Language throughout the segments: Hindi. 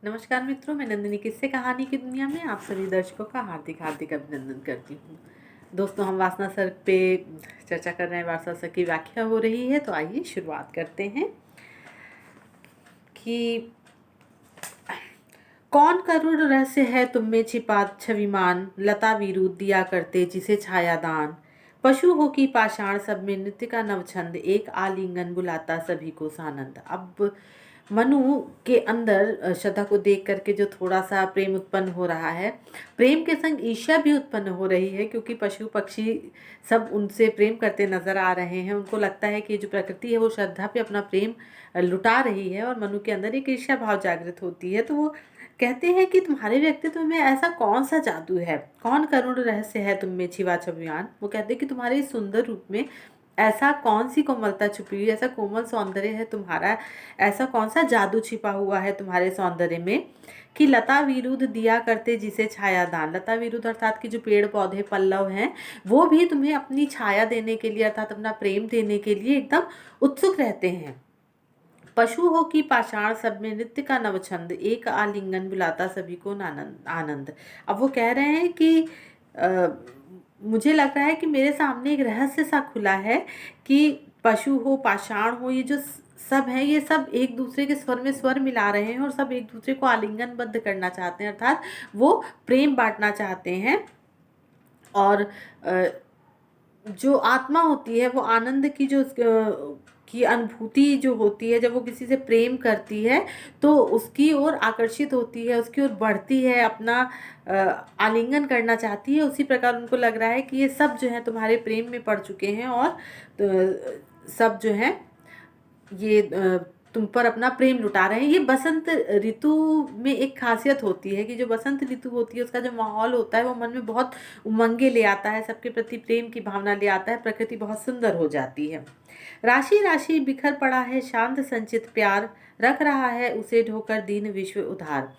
नमस्कार मित्रों, मैं नंदिनी किस्से कहानी की दुनिया में आप सभी दर्शकों का हार्दिक हार्दिक अभिनंदन करती हूँ। दोस्तों, हम वासना सर्ग पे चर्चा कर रहे हैं। वासना सर्ग की व्याख्या हो रही है, तो आइए शुरुआत करते हैं कि कौन करुण रहस्य है तुम में छिपा छविमान, लता विरुद्ध दिया करते जिसे छायादान। पशु हो की पाषाण सब में नृत्य का नवछंद, एक आलिंगन बुलाता सभी को सानंद। अब मनु के अंदर श्रद्धा को देख करके जो थोड़ा सा प्रेम उत्पन्न हो रहा है, प्रेम के संग ईर्ष्या भी उत्पन्न हो रही है, क्योंकि पशु पक्षी सब उनसे प्रेम करते नजर आ रहे हैं। उनको लगता है कि जो प्रकृति है वो श्रद्धा पे अपना प्रेम लुटा रही है, और मनु के अंदर एक ईर्ष्या भाव जागृत होती है। तो वो कहते हैं कि तुम्हारे व्यक्तित्व में ऐसा कौन सा जादू है, कौन करुण रहस्य है तुम में छिपा छवियान। वो कहते हैं कि तुम्हारे इस सुंदर रूप में ऐसा कौन सी कोमलता छुपी हुई, ऐसा कोमल सौंदर्य है तुम्हारा, ऐसा कौन सा जादू छिपा हुआ है तुम्हारे सौंदर्य में कि लता विरुद्ध दिया करते जिसे छायादान। लता विरुद्ध अर्थात कि जो पेड़ पौधे पल्लव हैं, वो भी तुम्हें अपनी छाया देने के लिए अर्थात अपना प्रेम देने के लिए एकदम उत्सुक रहते हैं। पशु हो कि पाषाण सब में नृत्य का नवछंद, एक आलिंगन बुलाता सभी को आनंद। अब वो कह रहे हैं कि अ, मुझे लग रहा है कि मेरे सामने एक रहस्य सा खुला है कि पशु हो पाषाण हो, ये जो सब है, ये सब एक दूसरे के स्वर में स्वर मिला रहे हैं और सब एक दूसरे को आलिंगनबद्ध करना चाहते हैं, अर्थात वो प्रेम बांटना चाहते हैं। और जो आत्मा होती है वो आनंद की जो की अनुभूति जो होती है, जब वो किसी से प्रेम करती है तो उसकी ओर आकर्षित होती है, उसकी ओर बढ़ती है, अपना आलिंगन करना चाहती है। उसी प्रकार उनको लग रहा है कि ये सब जो है तुम्हारे प्रेम में पड़ चुके हैं, और सब जो है ये तुम पर अपना प्रेम लुटा रहे हैं। ये बसंत ऋतु में एक खासियत होती है कि जो बसंत ऋतु होती है उसका जो माहौल होता है वो मन में बहुत उमंगे ले आता है, सबके प्रति प्रेम की भावना ले आता है, प्रकृति बहुत सुंदर हो जाती है। राशि राशि बिखर पड़ा है शांत संचित प्यार, रख रहा है उसे ढोकर दीन विश्व उधार।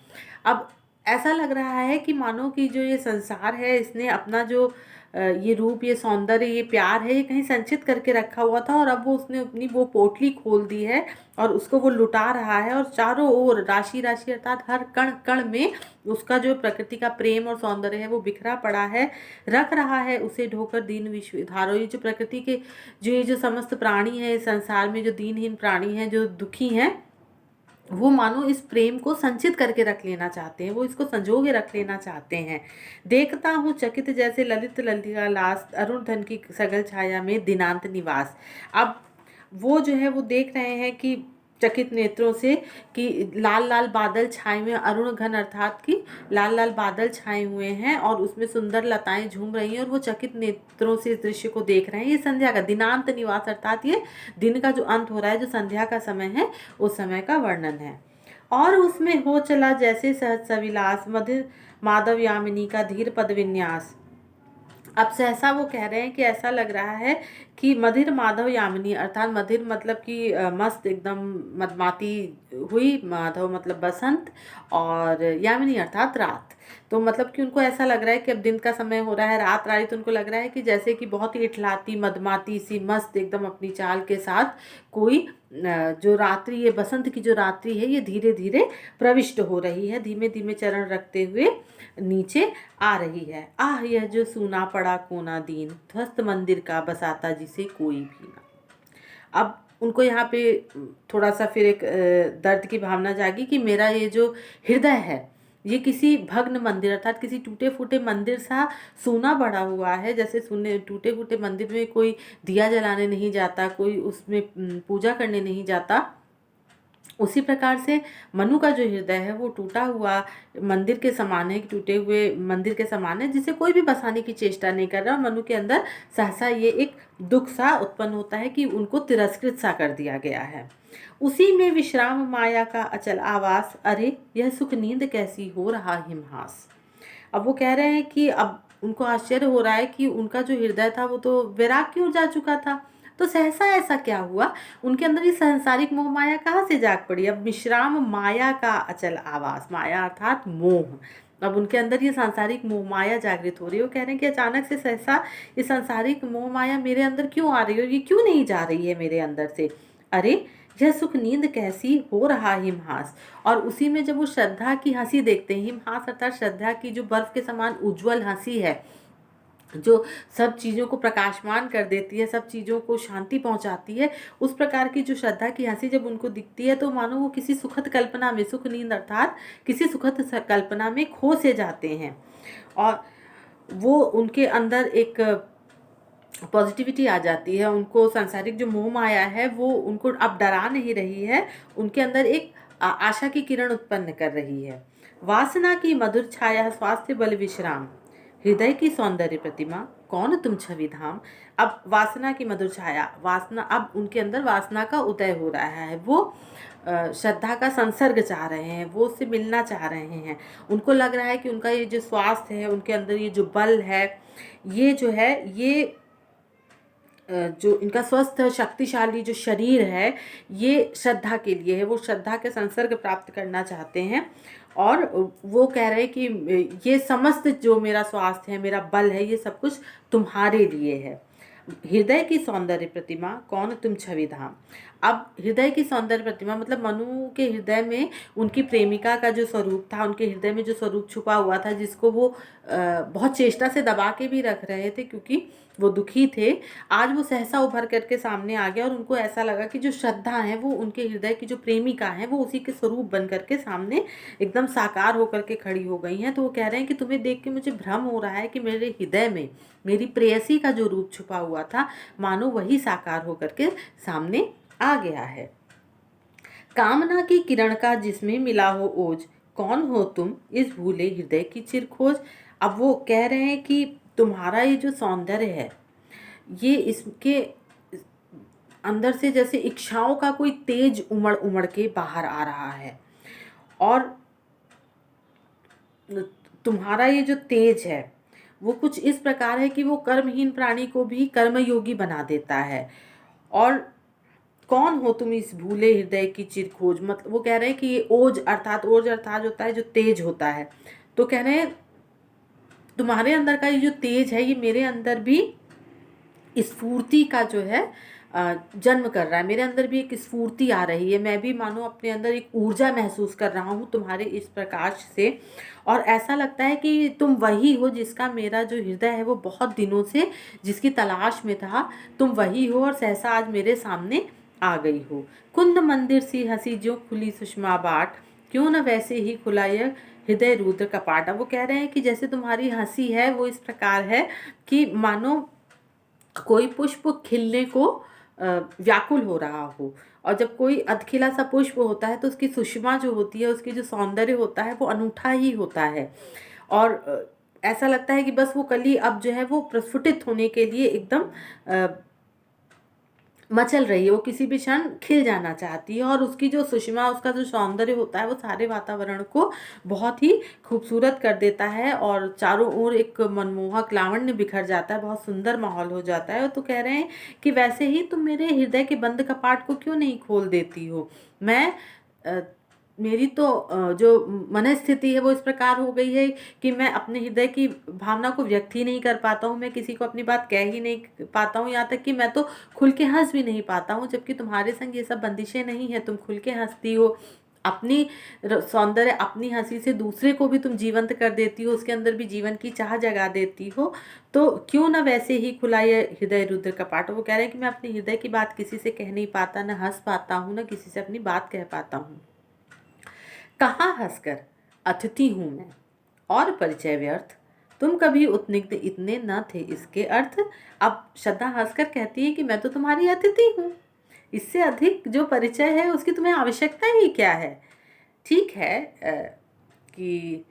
अब ऐसा लग रहा है कि मानो कि जो ये संसार है इसने अपना जो ये रूप, ये सौंदर्य, ये प्यार है, ये कहीं संचित करके रखा हुआ था, और अब वो उसने अपनी वो पोटली खोल दी है और उसको वो लुटा रहा है। और चारों ओर राशि राशि अर्थात हर कण कण में उसका जो प्रकृति का प्रेम और सौंदर्य है वो बिखरा पड़ा है, रख रहा है उसे ढोकर दीन विश्व उधारो। ये जो प्रकृति के ये जो समस्त प्राणी है इस संसार में, जो दीनहीन प्राणी हैं, जो दुखी हैं, वो मानो इस प्रेम को संचित करके रख लेना चाहते हैं, वो इसको संजोगे रख लेना चाहते हैं। देखता हूँ चकित जैसे ललित ललिता लास, अरुण धन की सगल छाया में दिनांत निवास। अब वो जो है वो देख रहे हैं कि चकित नेत्रों से कि लाल लाल बादल छाए हुए, अरुण घन अर्थात कि लाल लाल बादल छाए हुए हैं और उसमें सुंदर लताएं झूम रही हैं, और वो चकित नेत्रों से इस दृश्य को देख रहे हैं। ये संध्या का दिनांत निवास अर्थात ये दिन का जो अंत हो रहा है, जो संध्या का समय है, उस समय का वर्णन है। और उसमें हो चला जैसे सहज सविलास, मधिर माधव यामिनी का धीर पद विन्यास। अब सहसा वो कह रहे हैं कि ऐसा लग रहा है कि मधिर माधव यामिनी अर्थात मधिर मतलब कि मस्त एकदम मदमाती हुई, माधव मतलब बसंत, और यामिनी अर्थात रात। तो मतलब कि उनको ऐसा लग रहा है कि अब दिन का समय हो रहा है, रात रात, तो उनको लग रहा है कि जैसे कि बहुत ही इठलाती मदमाती सी मस्त एकदम अपनी चाल के साथ कोई जो रात्रि, ये बसंत की जो रात्रि है, ये धीरे धीरे प्रविष्ट हो रही है, धीमे धीमे चरण रखते हुए नीचे आ रही है। आह यह जो सूना पड़ा कोना दीन, ध्वस्त मंदिर का बसाता जिसे कोई भी ना। अब उनको यहाँ पे थोड़ा सा फिर एक दर्द की भावना जागी कि मेरा ये जो हृदय है ये किसी भग्न मंदिर अर्थात किसी टूटे फूटे मंदिर सा सूना पड़ा हुआ है। जैसे सुने टूटे फूटे मंदिर में कोई दिया जलाने नहीं जाता, कोई उसमें पूजा करने नहीं जाता, उसी प्रकार से मनु का जो हृदय है वो टूटा हुआ मंदिर के समान है, टूटे हुए मंदिर के समान है, जिसे कोई भी बसाने की चेष्टा नहीं कर रहा। और मनु के अंदर सहसा ये एक दुख सा उत्पन्न होता है कि उनको तिरस्कृत सा कर दिया गया है। उसी में विश्राम माया का अचल आवास, अरे यह सुख नींद कैसी हो रहा हिमहास। अब वो कह रहे हैं कि अब उनको आश्चर्य हो रहा है कि उनका जो हृदय था वो तो वैराग की ओर जा चुका था, तो सहसा ऐसा क्या हुआ, उनके अंदर ये सांसारिक मोह माया कहाँ से जाग पड़ी। अब विश्राम माया का अचल आवास, माया अर्थात मोह, अब उनके अंदर ये सांसारिक मोह माया जागृत हो रही है। वो कह रहे हैं कि अचानक से सहसा ये सांसारिक मोह माया मेरे अंदर क्यों आ रही है, और ये क्यों नहीं जा रही है मेरे अंदर से। अरे यह सुख नींद कैसी हो रहा हिमहास। और उसी में जब वो श्रद्धा की हंसी देखते हैं, हिमहास अर्थात श्रद्धा की जो बर्फ के समान उज्जवल हंसी है, जो सब चीज़ों को प्रकाशमान कर देती है, सब चीज़ों को शांति पहुंचाती है, उस प्रकार की जो श्रद्धा की हंसी जब उनको दिखती है तो मानो वो किसी सुखद कल्पना में, सुख नींद अर्थात किसी सुखद कल्पना में खो से जाते हैं। और वो उनके अंदर एक पॉजिटिविटी आ जाती है, उनको सांसारिक जो मोह माया है वो उनको अब डरा नहीं रही है, उनके अंदर एक आशा की किरण उत्पन्न कर रही है। वासना की मधुर छाया स्वास्थ्य बल विश्राम, हृदय की सौंदर्य प्रतिमा कौन तुम छवि धाम। अब वासना की मधुर छाया, वासना, अब उनके अंदर वासना का उदय हो रहा है, वो श्रद्धा का संसर्ग चाह रहे हैं, वो उससे मिलना चाह रहे हैं। उनको लग रहा है कि उनका ये जो स्वास्थ्य है, उनके अंदर ये जो बल है, ये जो है, ये जो इनका स्वस्थ शक्तिशाली जो शरीर है, ये श्रद्धा के लिए है। वो श्रद्धा के संसर्ग प्राप्त करना चाहते हैं और वो कह रहे हैं कि ये समस्त जो मेरा स्वास्थ्य है, मेरा बल है, ये सब कुछ तुम्हारे लिए है। हृदय की सौंदर्य प्रतिमा कौन तुम छवि धाम। अब हृदय की सौंदर्य प्रतिमा मतलब मनु के हृदय में उनकी प्रेमिका का जो स्वरूप था, उनके हृदय में जो स्वरूप छुपा हुआ था, जिसको वो बहुत चेष्टा से दबा के भी रख रहे थे क्योंकि वो दुखी थे, आज वो सहसा उभर करके सामने आ गया और उनको ऐसा लगा कि जो श्रद्धा है वो उनके हृदय की जो प्रेमिका है वो उसी के स्वरूप बन करके सामने एकदम साकार होकर के खड़ी हो गई हैं। तो वो कह रहे हैं कि तुम्हें देख के मुझे भ्रम हो रहा है कि मेरे हृदय में मेरी प्रेयसी का जो रूप छुपा हुआ था, मानो वही साकार होकर के सामने आ गया है। कामना की किरण का जिसमें मिला हो ओज, कौन हो तुम इस भूले हृदय की चिर खोज। अब वो कह रहे हैं कि तुम्हारा ये जो सौंदर्य है, ये इसके अंदर से जैसे इच्छाओं का कोई तेज उमड़ उमड़ के बाहर आ रहा है, और तुम्हारा ये जो तेज है वो कुछ इस प्रकार है कि वो कर्महीन प्राणी को भी कर्मयोगी बना देता है। और कौन हो तुम इस भूले हृदय की चिर खोज, मतलब वो कह रहे हैं कि ये ओज अर्थात होता है जो तेज होता है। तो कह रहे हैं तुम्हारे अंदर का ये जो तेज है, ये मेरे अंदर भी स्फूर्ति का जो है जन्म कर रहा है, मेरे अंदर भी एक स्फूर्ति आ रही है, मैं भी मानो अपने अंदर एक ऊर्जा महसूस कर रहा हूँ तुम्हारे इस प्रकाश से। और ऐसा लगता है कि तुम वही हो जिसका मेरा जो हृदय है वो बहुत दिनों से जिसकी तलाश में था, तुम वही हो और सहसा आज मेरे सामने आ गई हो। कुंद मंदिर सी हंसी जो खुली सुषमा बाट, क्यों न वैसे ही खुला यह हृदय रुद्र कपाट। अब वो कह रहे हैं कि जैसे तुम्हारी हंसी है वो इस प्रकार है कि मानो कोई पुष्प खिलने को व्याकुल हो रहा हो, और जब कोई अधखिला सा पुष्प होता है तो उसकी सुषमा जो होती है, उसकी जो सौंदर्य होता है वो अनूठा ही होता है। और ऐसा लगता है कि बस वो कली अब जो है वो प्रस्फुटित होने के लिए एकदम मचल रही है, वो किसी भी क्षण खिल जाना चाहती है। और उसकी जो सुषमा, उसका जो सौंदर्य होता है वो सारे वातावरण को बहुत ही खूबसूरत कर देता है और चारों ओर एक मनमोहक लावण्य बिखर जाता है, बहुत सुंदर माहौल हो जाता है। तो कह रहे हैं कि वैसे ही तुम मेरे हृदय के बंद कपाट को क्यों नहीं खोल देती हो। मैं मेरी तो जो मन स्थिति है वो इस प्रकार हो गई है कि मैं अपने हृदय की भावना को व्यक्त ही नहीं कर पाता हूँ, मैं किसी को अपनी बात कह ही नहीं पाता हूँ, यहाँ तक कि मैं तो खुल के हंस भी नहीं पाता हूँ। जबकि तुम्हारे संग ये सब बंदिशें नहीं है, तुम खुल के हंसती हो, अपनी सौंदर्य, अपनी हंसी से दूसरे को भी तुम जीवंत कर देती हो, उसके अंदर भी जीवन की चाह जगा देती हो। तो क्यों ना वैसे ही खुला ये हृदय रुद्र कपाट। वो कह रहे हैं कि मैं अपने हृदय की बात किसी से कह नहीं पाता, न हंस पाता हूँ, न किसी से अपनी बात कह पाता हूँ। कहाँ हंसकर अतिथि हूँ मैं और परिचय व्यर्थ, तुम कभी उत्निग्ध इतने न थे इसके अर्थ। अब श्रद्धा हंसकर कहती है कि मैं तो तुम्हारी अतिथि हूँ, इससे अधिक जो परिचय है उसकी तुम्हें आवश्यकता ही क्या है। ठीक है कि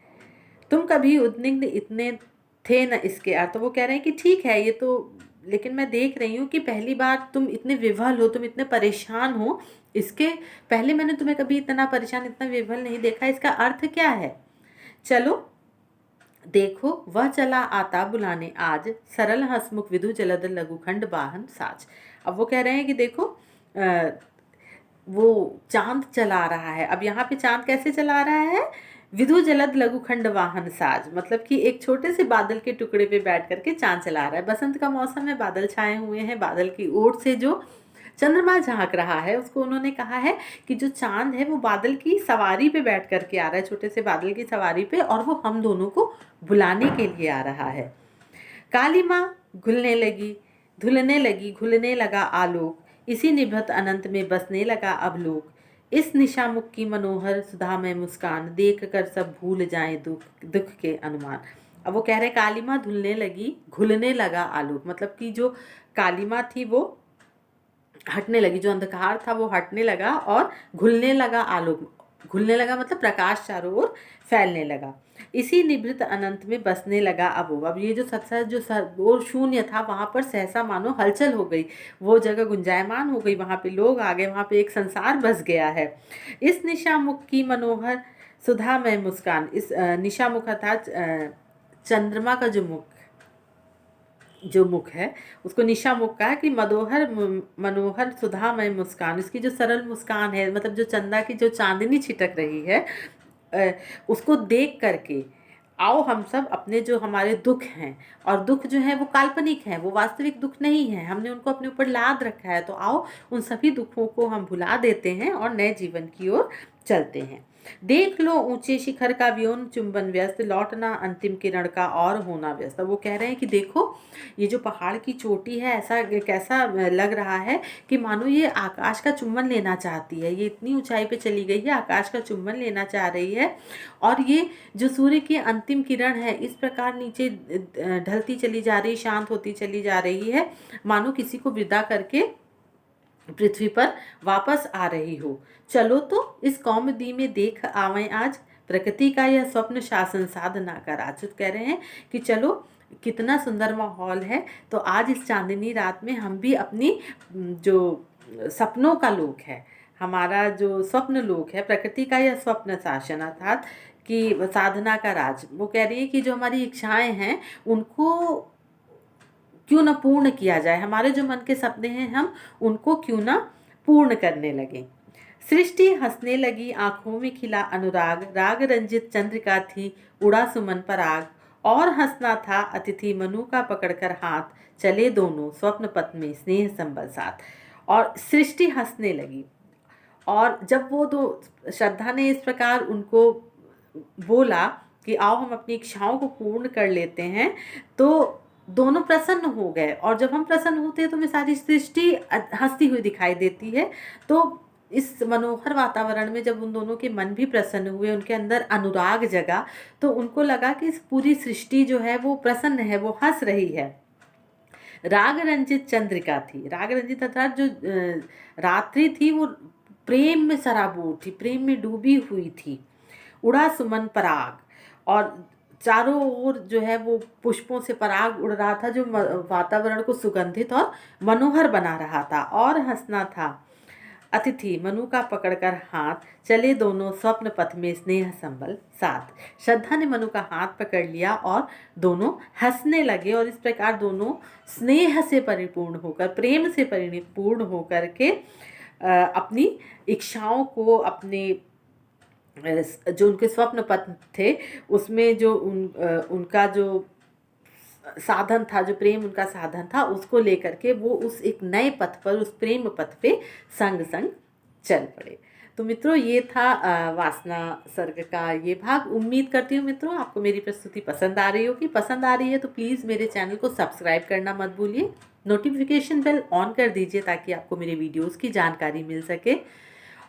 तुम कभी उद्विग्न इतने थे न इसके अर्थ। तो वो कह रहे हैं कि ठीक है ये तो, लेकिन मैं देख रही हूँ कि पहली बार तुम इतने विवल हो, तुम इतने परेशान हो, इसके पहले मैंने तुम्हें कभी इतना परेशान, इतना विवल नहीं देखा। इसका अर्थ क्या है। चलो देखो वह चला आता बुलाने आज, सरल हसमुख विधु जलद लघुखंड वाहन साज। अब वो कह रहे हैं कि देखो वो चांद चला रहा है। अब यहाँ पे चांद कैसे चला रहा है, विधु जलद लघुखंड वाहन साज, मतलब कि एक छोटे से बादल के टुकड़े पे बैठ करके चांद चला रहा है। बसंत का मौसम है, बादल छाए हुए हैं, बादल की ओट से जो चंद्रमा झांक रहा है, उसको उन्होंने कहा है कि जो चांद है वो बादल की सवारी पे बैठ करके आ रहा है, छोटे से बादल की सवारी पे, और वो हम दोनों को बुलाने के लिए आ रहा है। काली माँ घुलने लगी, धुलने लगी, घुलने लगा आलोक, इसी निभृत अनंत में बसने लगा अब लोक। इस निशामुख की मनोहर सुधा में मुस्कान, देख कर सब भूल जाएं दुख दुख के अनुमान। अब वो कह रहे काली माँ धुलने लगी, घुलने लगा आलोक, मतलब कि जो काली माँ थी वो हटने लगी, जो अंधकार था वो हटने लगा, और घुलने लगा आलोक, घुलने लगा मतलब प्रकाश चारों ओर फैलने लगा। इसी निभृत अनंत में बसने लगा अब वो। अब ये जो सत्सर जो और शून्य था वहाँ पर सहसा मानो हलचल हो गई, वो जगह गुंजायमान हो गई, वहाँ पे लोग आ गए, वहाँ पे एक संसार बस गया है। इस निशामुख की मनोहर सुधा में मुस्कान, इस निशामुख अर्थात चंद्रमा का जो मुख है उसको निशा मुख कहा कि मनोहर सुधामय मुस्कान, इसकी जो सरल मुस्कान है, मतलब जो चंदा की जो चांदनी छिटक रही है, उसको देख करके आओ हम सब अपने जो हमारे दुख हैं, और दुख जो है वो काल्पनिक है, वो वास्तविक दुख नहीं है, हमने उनको अपने ऊपर लाद रखा है, तो आओ उन सभी दुखों को हम भुला देते हैं और नए जीवन की ओर चलते हैं। देख लो ऊंचे शिखर का व्योम चुंबन व्यस्त, लौटना अंतिम किरण का और होना व्यस्त। वो कह रहे हैं कि देखो ये जो पहाड़ की चोटी है, ऐसा कैसा लग रहा है कि मानो ये आकाश का चुम्बन लेना चाहती है, ये इतनी ऊंचाई पे चली गई है, आकाश का चुम्बन लेना चाह रही है, और ये जो सूर्य की अंतिम किरण है इस प्रकार नीचे ढलती चली जा रही, शांत होती चली जा रही है, मानो किसी को विदा करके पृथ्वी पर वापस आ रही हो। चलो तो इस कौमुदी में देख आवें आज, प्रकृति का यह स्वप्न शासन साधना का राज। कह रहे हैं कि चलो कितना सुंदर माहौल है, तो आज इस चांदनी रात में हम भी अपनी जो सपनों का लोक है, हमारा जो स्वप्न लोक है, प्रकृति का यह स्वप्न शासन अर्थात कि साधना का राज, वो कह रही है कि जो हमारी इच्छाएं हैं उनको क्यों ना पूर्ण किया जाए, हमारे जो मन के सपने हैं हम उनको क्यों ना पूर्ण करने लगे। सृष्टि हंसने लगी, आंखों में खिला अनुराग, राग रंजित चंद्रिका थी, उड़ा सुमन पराग, और हंसना था अतिथि मनु का पकड़कर हाथ, चले दोनों स्वप्न पथ में स्नेह संबल साथ। और सृष्टि हंसने लगी, और जब वो दो श्रद्धा ने इस प्रकार उनको बोला कि आओ हम अपनी इच्छाओं को पूर्ण कर लेते हैं, तो दोनों प्रसन्न हो गए, और जब हम प्रसन्न होते हैं तो हमें सारी सृष्टि हंसती हुई दिखाई देती है। तो इस मनोहर वातावरण में जब उन दोनों के मन भी प्रसन्न हुए, उनके अंदर अनुराग जगा, तो उनको लगा कि इस पूरी सृष्टि जो है वो प्रसन्न है, वो हंस रही है। राग रंजित चंद्रिका थी, राग रंजित अर्थात जो रात्रि थी वो प्रेम में सराबोर थी, प्रेम में डूबी हुई थी। उड़ा सुमन पराग, और चारों ओर जो है वो पुष्पों से पराग उड़ रहा था, जो वातावरण को सुगंधित और मनोहर बना रहा था। और हंसना था अतिथि मनु का पकड़कर हाथ, चले दोनों स्वप्न पथ में स्नेह संबल साथ। श्रद्धा ने मनु का हाथ पकड़ लिया और दोनों हंसने लगे, और इस प्रकार दोनों स्नेह से परिपूर्ण होकर, प्रेम से परिपूर्ण होकर के अपनी इच्छाओं को, अपने जो उनके स्वप्न पथ थे उसमें जो उनका जो साधन था, जो प्रेम उनका साधन था, उसको लेकर के वो उस एक नए पथ पर, उस प्रेम पथ पे संग संग चल पड़े। तो मित्रों ये था वासना सर्ग का ये भाग। उम्मीद करती हूँ मित्रों आपको मेरी प्रस्तुति पसंद आ रही होगी। पसंद आ रही है तो प्लीज़ मेरे चैनल को सब्सक्राइब करना मत भूलिए, नोटिफिकेशन बेल ऑन कर दीजिए ताकि आपको मेरे वीडियोस की जानकारी मिल सके,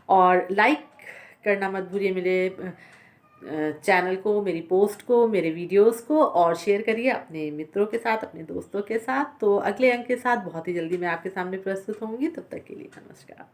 और लाइक करना मत भूलिए मेरे चैनल को, मेरी पोस्ट को, मेरे वीडियोस को, और शेयर करिए अपने मित्रों के साथ, अपने दोस्तों के साथ। तो अगले अंक के साथ बहुत ही जल्दी मैं आपके सामने प्रस्तुत होंगी, तब तक के लिए नमस्कार।